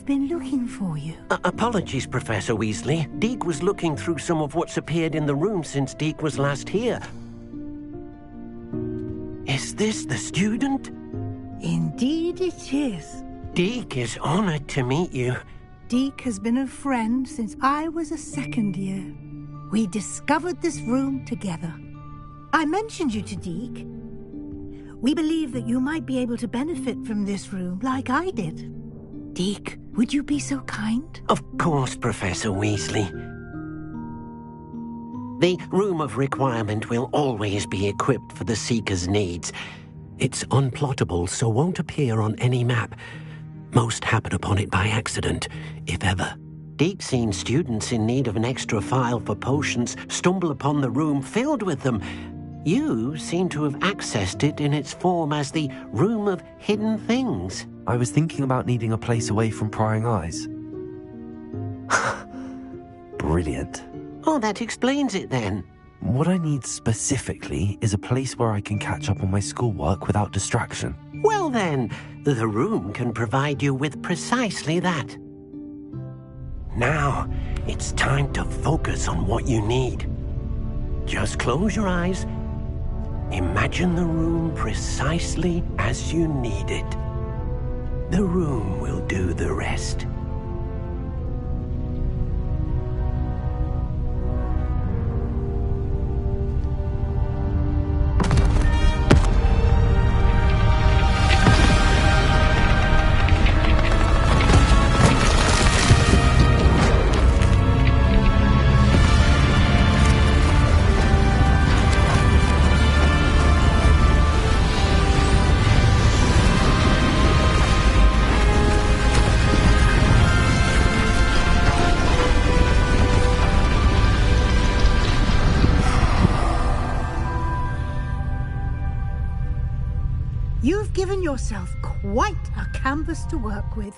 I've been looking for you. Apologies, Professor Weasley. Deke was looking through some of what's appeared in the room since Deke was last here. Is this the student? Indeed it is. Deke is honored to meet you. Deke has been a friend since I was a second year. We discovered this room together. I mentioned you to Deke. We believe that you might be able to benefit from this room like I did. Deke, would you be so kind? Of course, Professor Weasley. The Room of Requirement will always be equipped for the Seeker's needs. It's unplottable, so won't appear on any map. Most happen upon it by accident, if ever. Deke's seen students in need of an extra file for potions stumble upon the room filled with them. You seem to have accessed it in its form as the Room of Hidden Things. I was thinking about needing a place away from prying eyes. Brilliant. Oh, that explains it then. What I need specifically is a place where I can catch up on my schoolwork without distraction. Well then, the room can provide you with precisely that. Now, it's time to focus on what you need. Just close your eyes. Imagine the room precisely as you need it. The room will do the rest. You've given yourself quite a canvas to work with.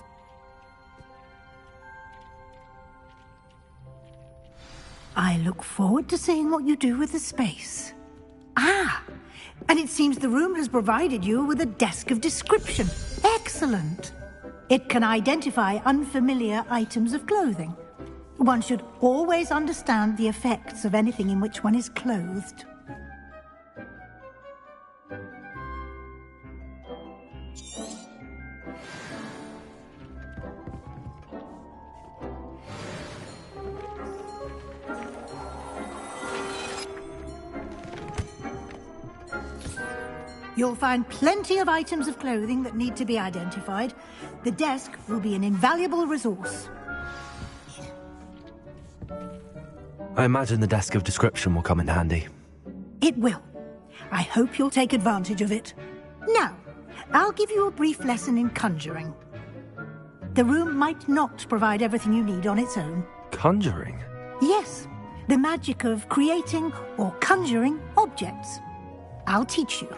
I look forward to seeing what you do with the space. Ah, and it seems the room has provided you with a desk of description. Excellent. It can identify unfamiliar items of clothing. One should always understand the effects of anything in which one is clothed. You'll find plenty of items of clothing that need to be identified. The desk will be an invaluable resource. I imagine the desk of description will come in handy. It will. I hope you'll take advantage of it. Now, I'll give you a brief lesson in conjuring. The room might not provide everything you need on its own. Conjuring? Yes, the magic of creating or conjuring objects. I'll teach you.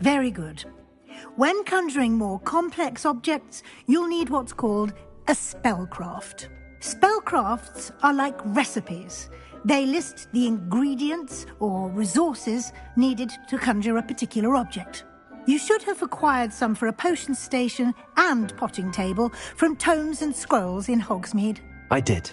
Very good. When conjuring more complex objects, you'll need what's called a spellcraft. Spellcrafts are like recipes. They list the ingredients or resources needed to conjure a particular object. You should have acquired some for a potion station and potting table from tomes and scrolls in Hogsmeade. I did.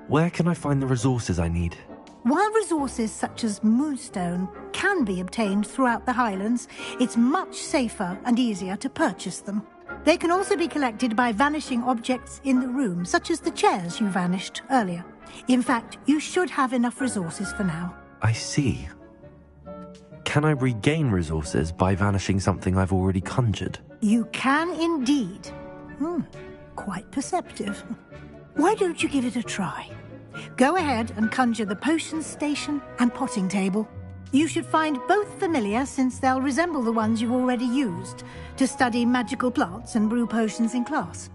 Where can I find the resources I need? While resources such as moonstone can be obtained throughout the Highlands, it's much safer and easier to purchase them. They can also be collected by vanishing objects in the room, such as the chairs you vanished earlier. In fact, you should have enough resources for now. I see. Can I regain resources by vanishing something I've already conjured? You can indeed. Quite perceptive. Why don't you give it a try? Go ahead and conjure the potion station and potting table. You should find both familiar, since they'll resemble the ones you've already used to study magical plants and brew potions in class.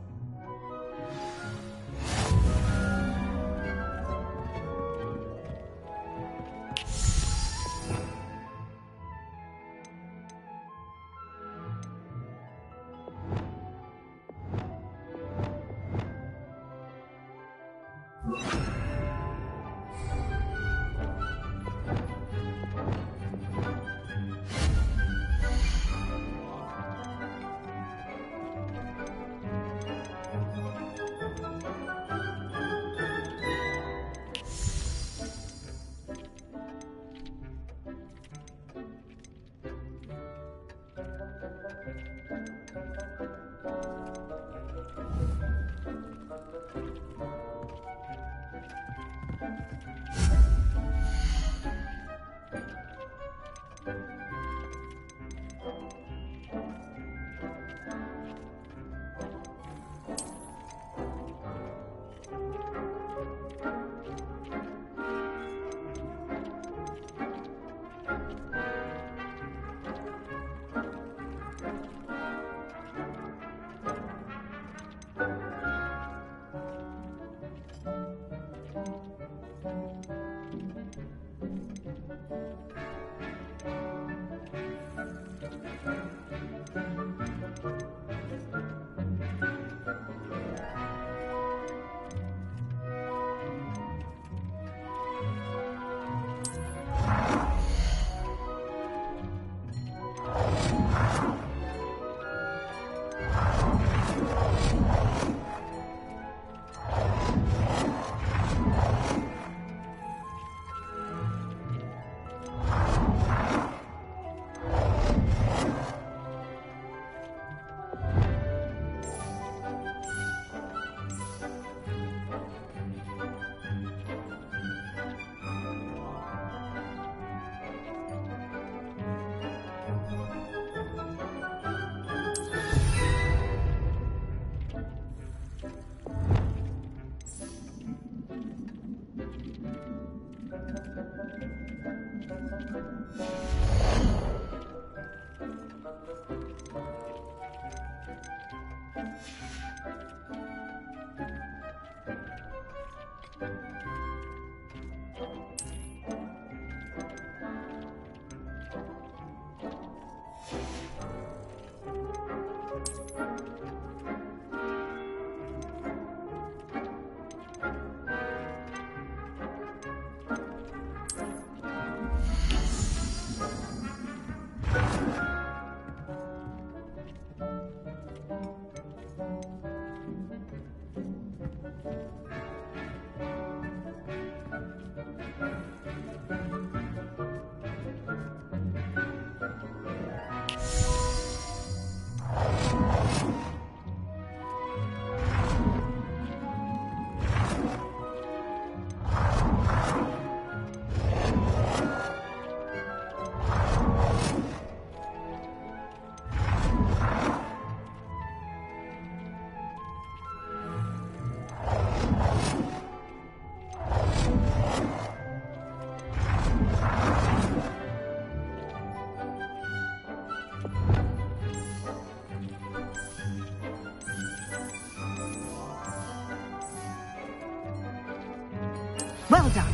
Well done.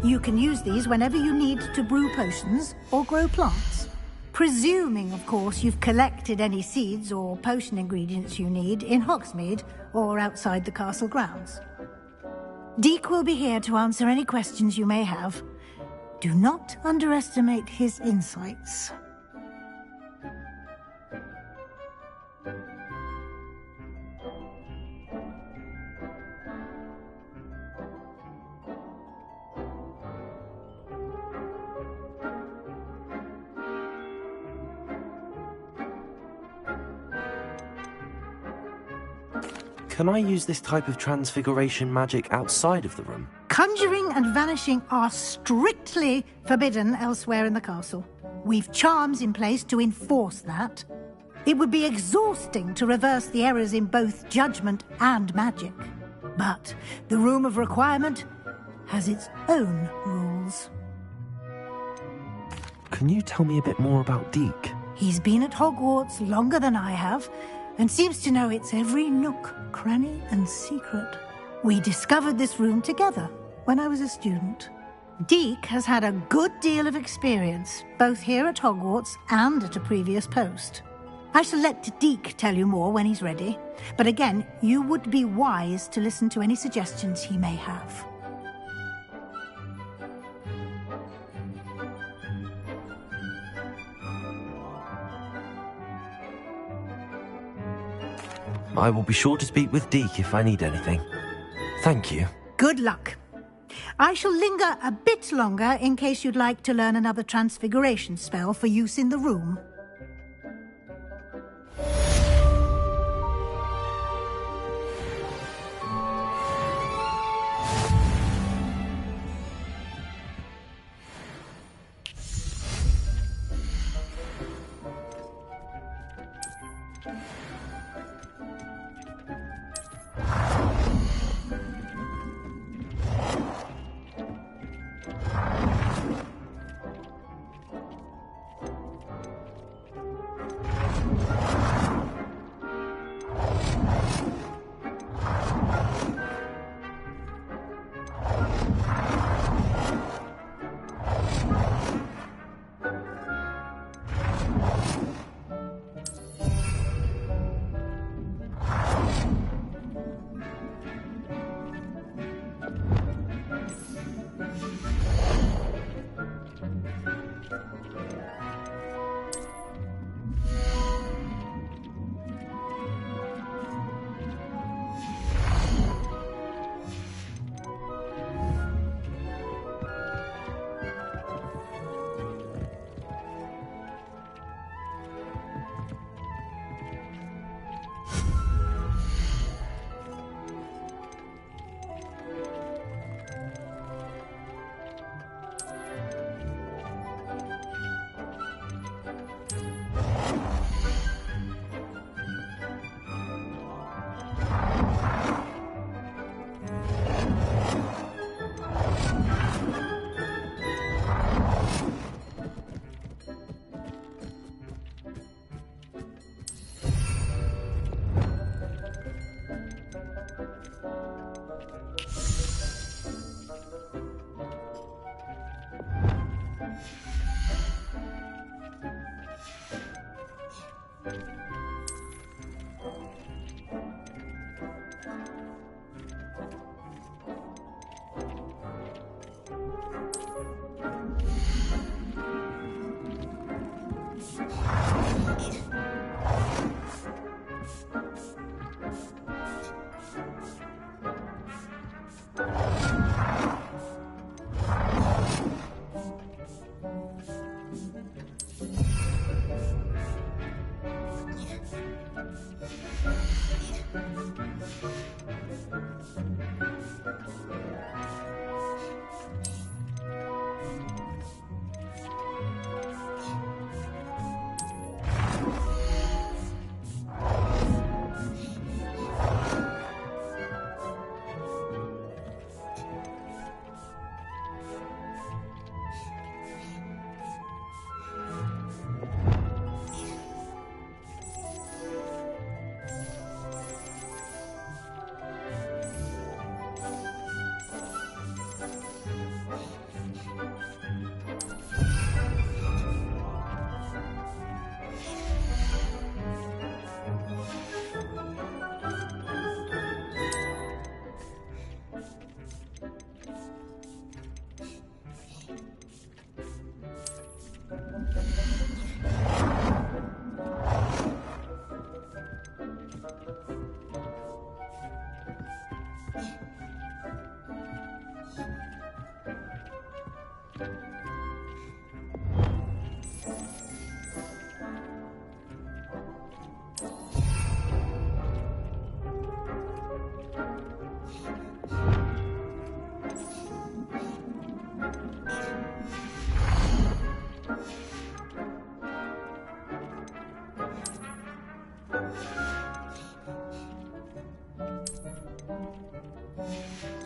You can use these whenever you need to brew potions or grow plants. Presuming, of course, you've collected any seeds or potion ingredients you need in Hogsmeade or outside the castle grounds. Deek will be here to answer any questions you may have. Do not underestimate his insights. Can I use this type of transfiguration magic outside of the room? Conjuring and vanishing are strictly forbidden elsewhere in the castle. We've charms in place to enforce that. It would be exhausting to reverse the errors in both judgment and magic. But the Room of Requirement has its own rules. Can you tell me a bit more about Deek? He's been at Hogwarts longer than I have, and seems to know its every nook, cranny, and secret. We discovered this room together when I was a student. Deek has had a good deal of experience, both here at Hogwarts and at a previous post. I shall let Deek tell you more when he's ready, but again, you would be wise to listen to any suggestions he may have. I will be sure to speak with Deek if I need anything. Thank you. Good luck. I shall linger a bit longer in case you'd like to learn another transfiguration spell for use in the room.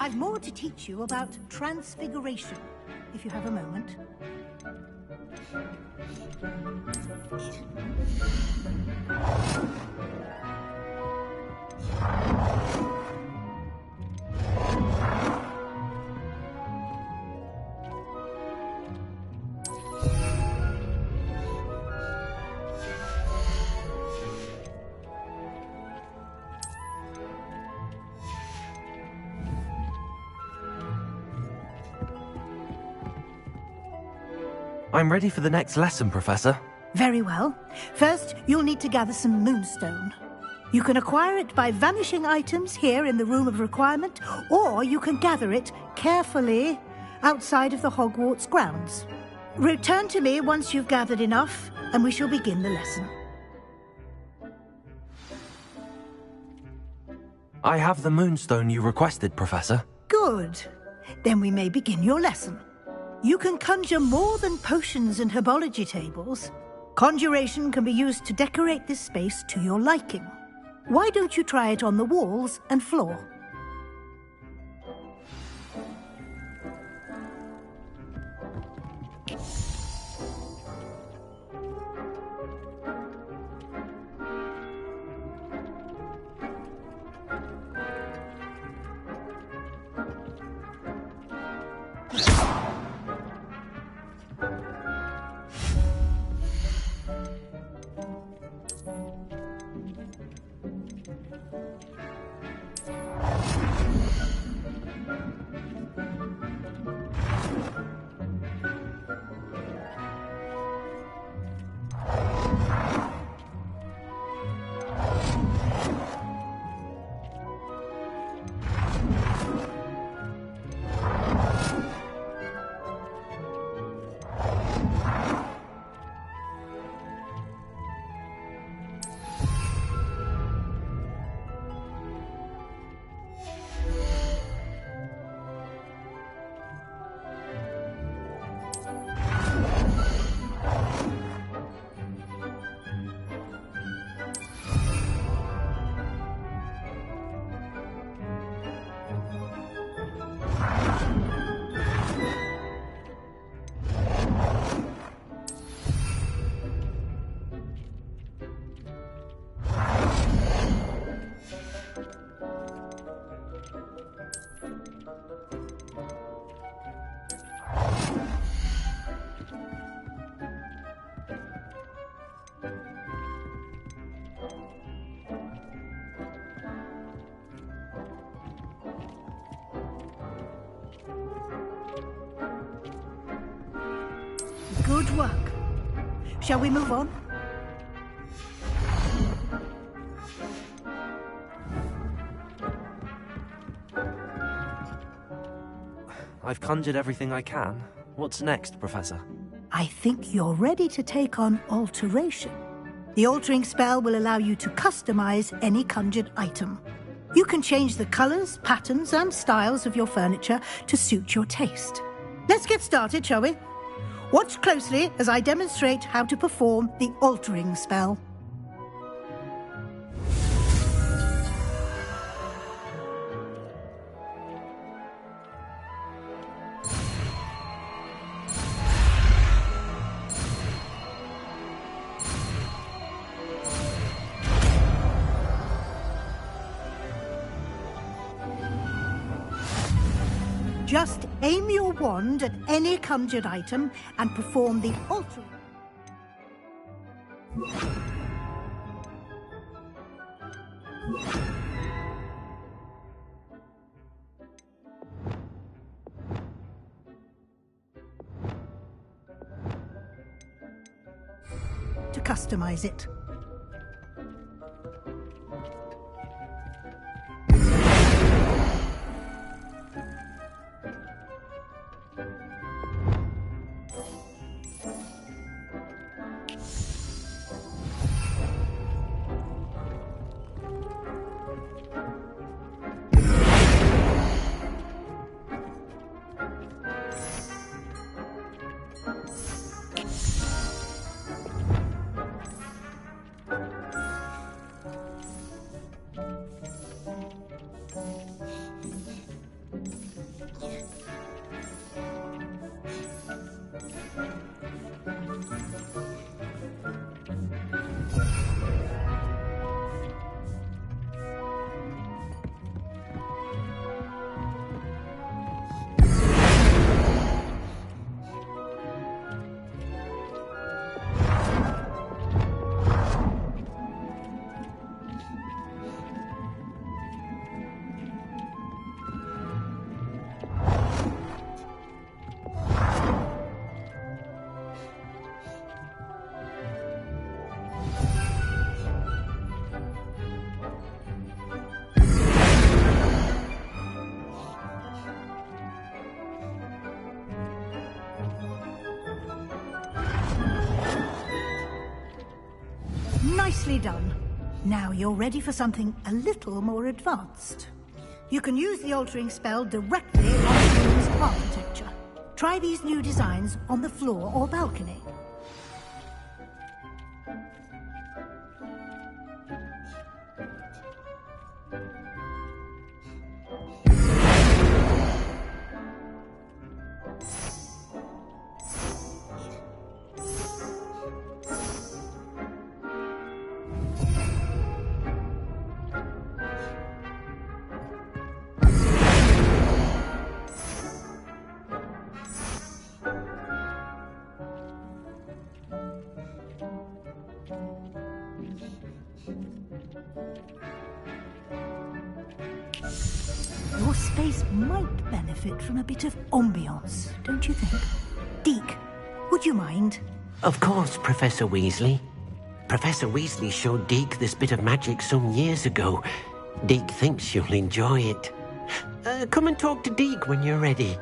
I've more to teach you about transfiguration, if you have a moment. I'm ready for the next lesson, Professor. Very well. First, you'll need to gather some moonstone. You can acquire it by vanishing items here in the Room of Requirement, or you can gather it carefully outside of the Hogwarts grounds. Return to me once you've gathered enough, and we shall begin the lesson. I have the moonstone you requested, Professor. Good. Then we may begin your lesson. You can conjure more than potions and herbology tables. Conjuration can be used to decorate this space to your liking. Why don't you try it on the walls and floor? Good work. Shall we move on? I've conjured everything I can. What's next, Professor? I think you're ready to take on alteration. The altering spell will allow you to customize any conjured item. You can change the colors, patterns, and styles of your furniture to suit your taste. Let's get started, shall we? Watch closely as I demonstrate how to perform the altering spell. Just aim your wand at any conjured item and perform the altering. To customize it. Nicely done. Now you're ready for something a little more advanced. You can use the altering spell directly on the room's architecture. Try these new designs on the floor or balcony. Your space might benefit from a bit of ambiance, don't you think? Deke, would you mind? Of course, Professor Weasley. Professor Weasley showed Deke this bit of magic some years ago. Deke thinks you'll enjoy it. Come and talk to Deke when you're ready.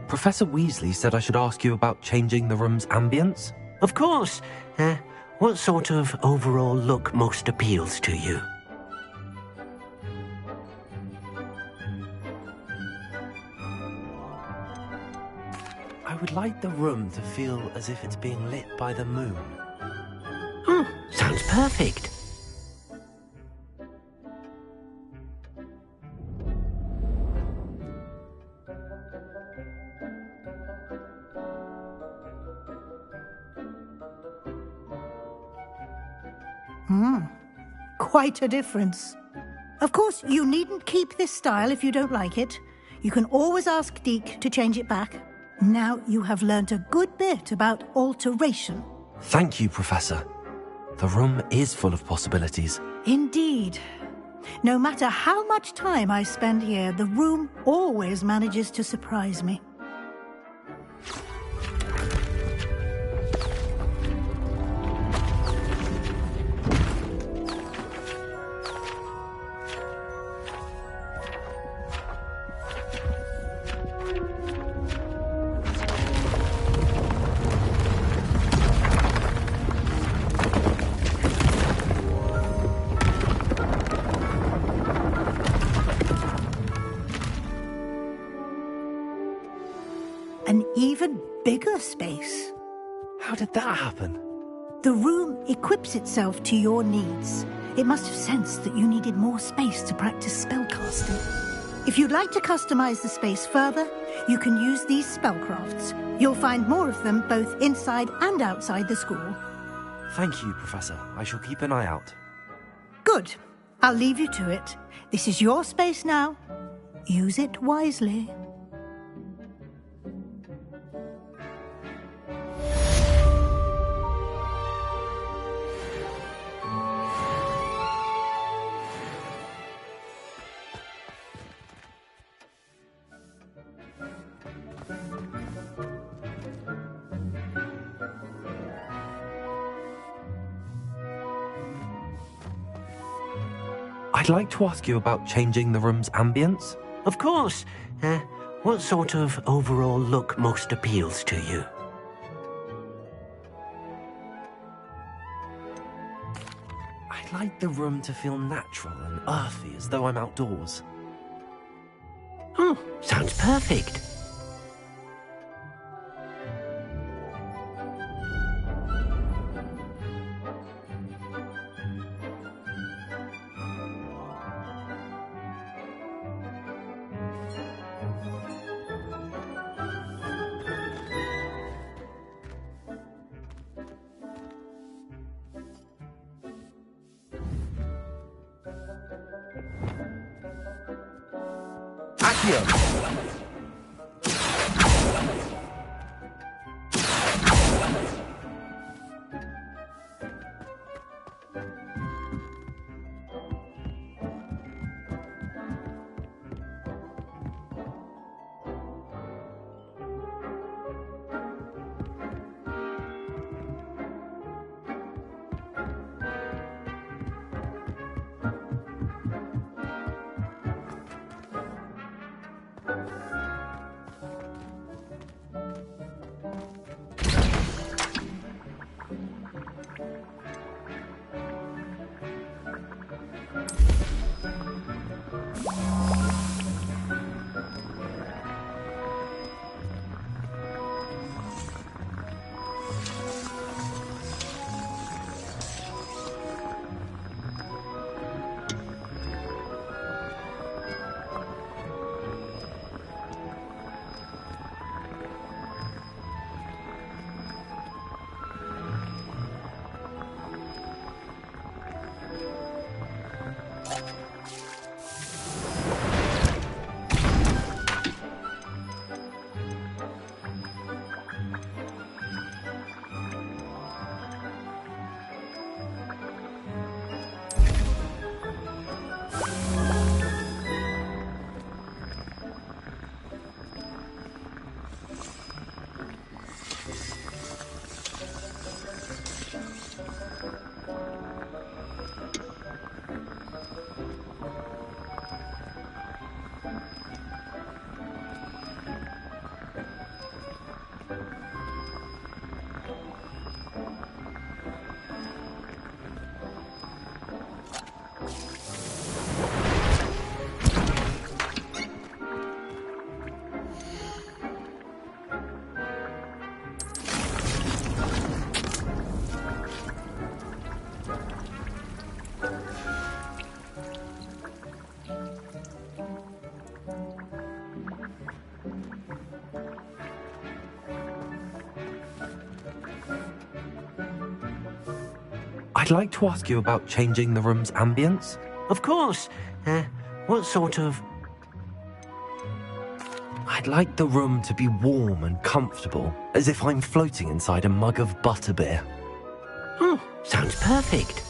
Professor Weasley said I should ask you about changing the room's ambience. Of course. What sort of overall look most appeals to you? I would like the room to feel as if it's being lit by the moon. Oh, sounds perfect. Quite a difference. Of course, you needn't keep this style if you don't like it. You can always ask Deke to change it back. Now you have learnt a good bit about alteration. Thank you, Professor. The room is full of possibilities. Indeed. No matter how much time I spend here, the room always manages to surprise me. an even bigger space. How did that happen? The room equips itself to your needs. It must have sensed that you needed more space to practice spellcasting. If you'd like to customize the space further, you can use these spellcrafts. You'll find more of them both inside and outside the school. Thank you, Professor. I shall keep an eye out. Good. I'll leave you to it. This is your space now. Use it wisely. I'd like to ask you about changing the room's ambience. Of course. What sort of overall look most appeals to you? I'd like the room to feel natural and earthy, as though I'm outdoors. Oh, sounds perfect. I'd like to ask you about changing the room's ambience. Of course. What sort of... I'd like the room to be warm and comfortable, as if I'm floating inside a mug of butterbeer. Oh, sounds perfect.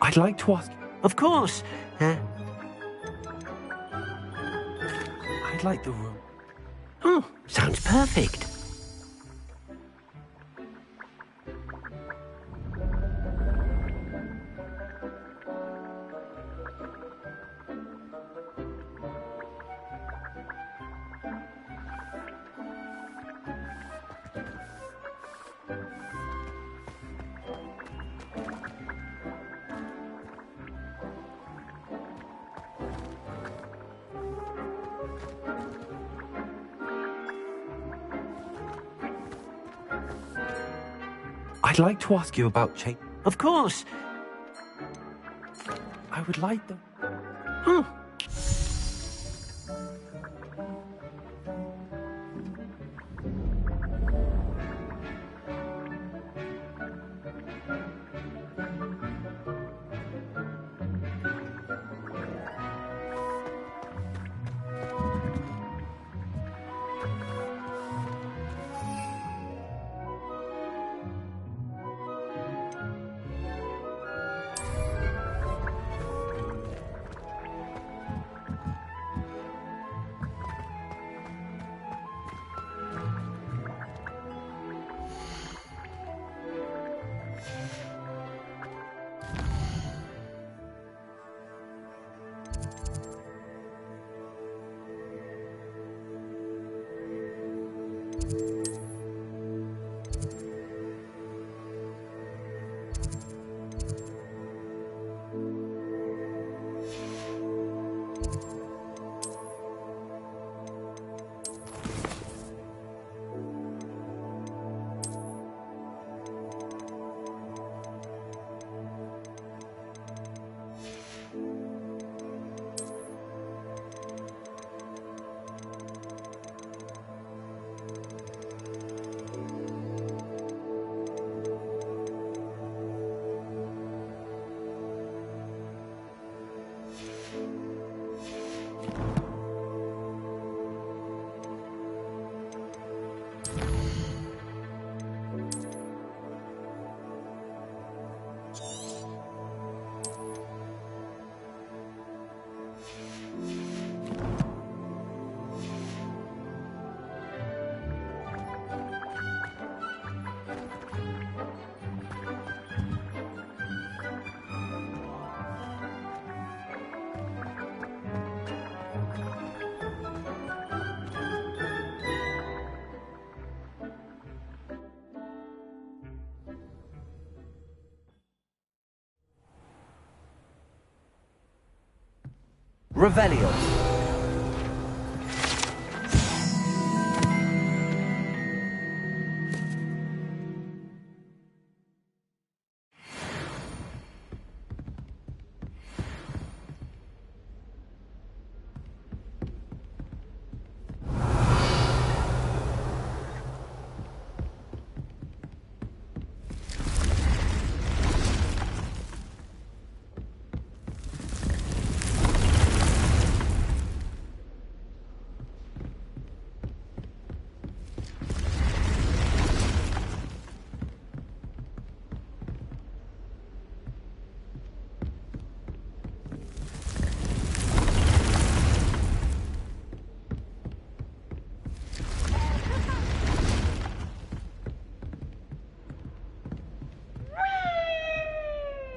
I'd like to ask... Of course. I'd like the room... Oh, sounds perfect. I'd like to ask you about change. Of course. I would like them. Oh. Revelio.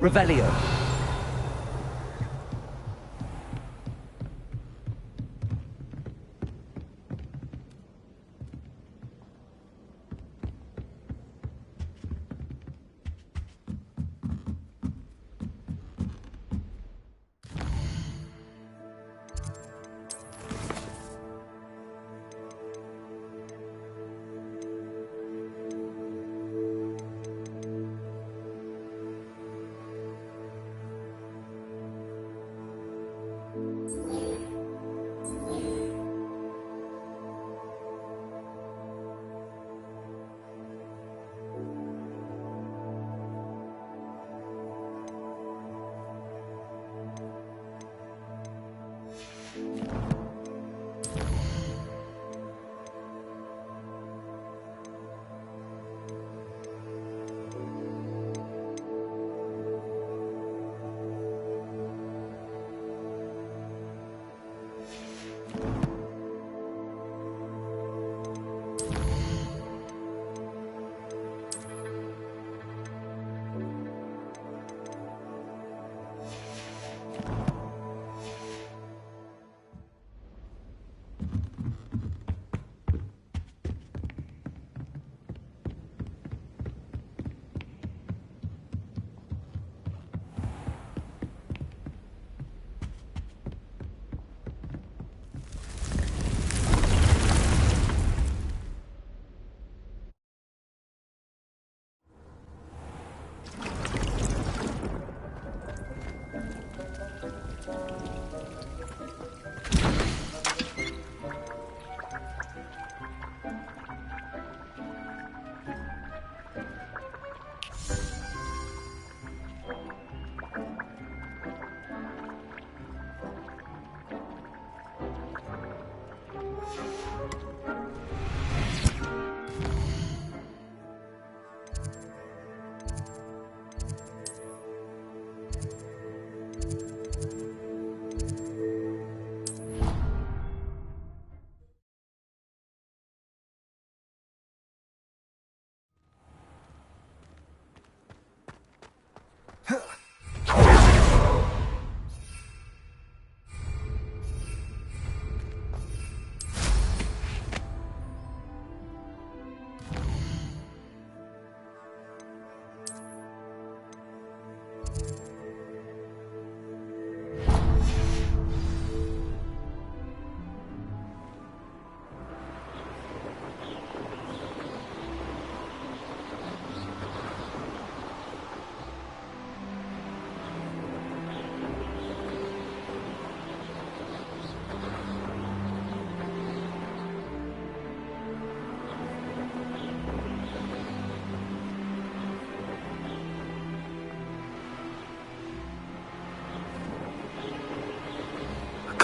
Revelio.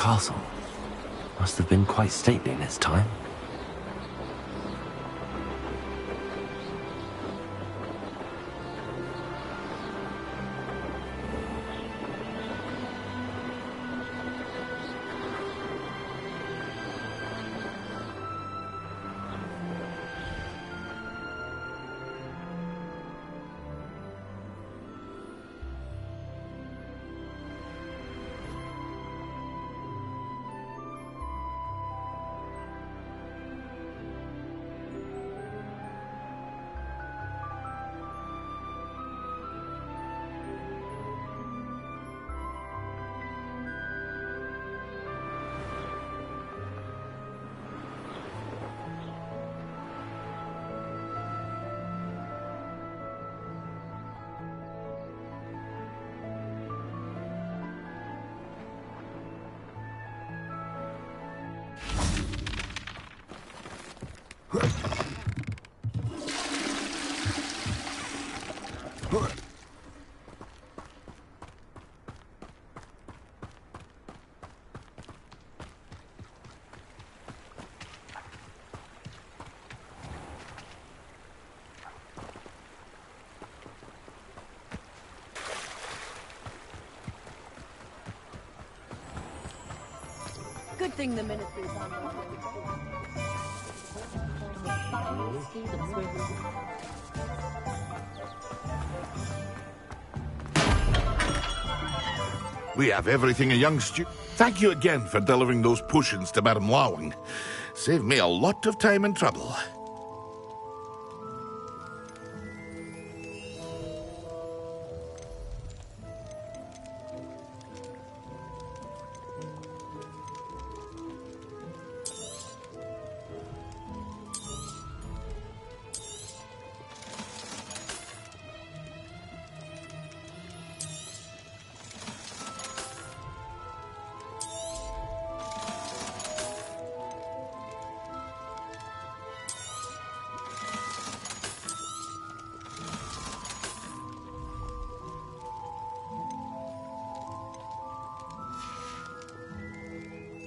castle. Must have been quite stately in its time. Good thing the ministry's on the We have everything a young stu... Thank you again for delivering those potions to Madame Lawing. Saved me a lot of time and trouble.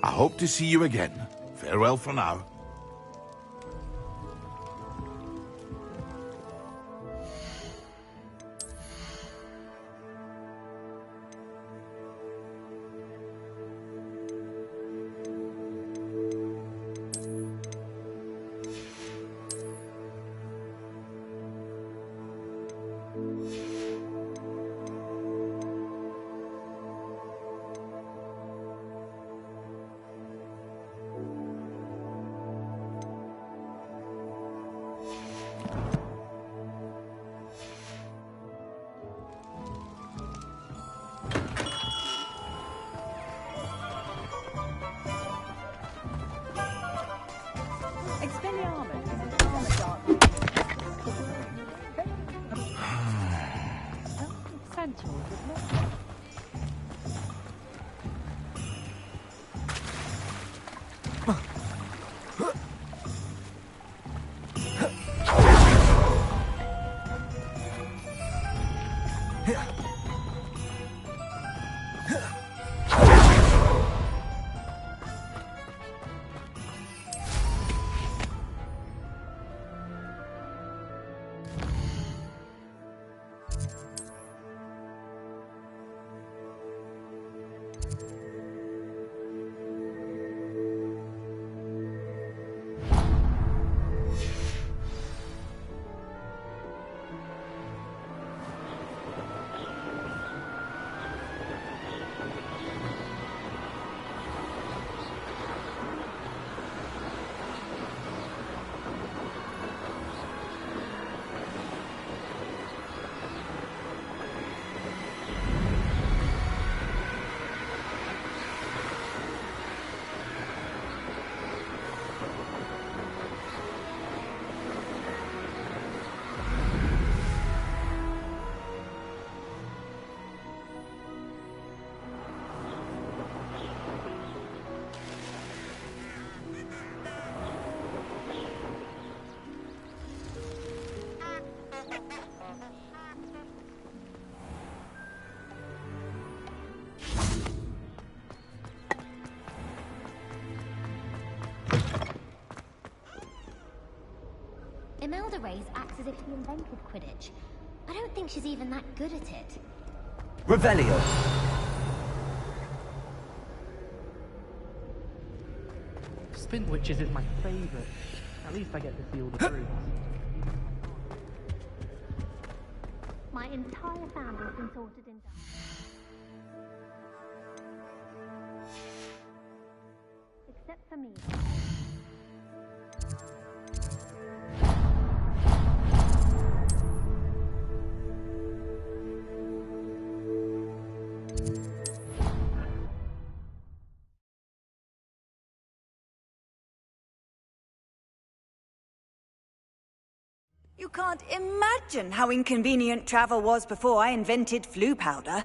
I hope to see you again. Farewell for now. Professor Reyes acts as if she invented Quidditch. I don't think she's even that good at it. Revelio. Spin Witches is my favourite. At least I get to see all the fruits. My entire family's been sorted into... Except for me. You can't imagine how inconvenient travel was before I invented flu powder.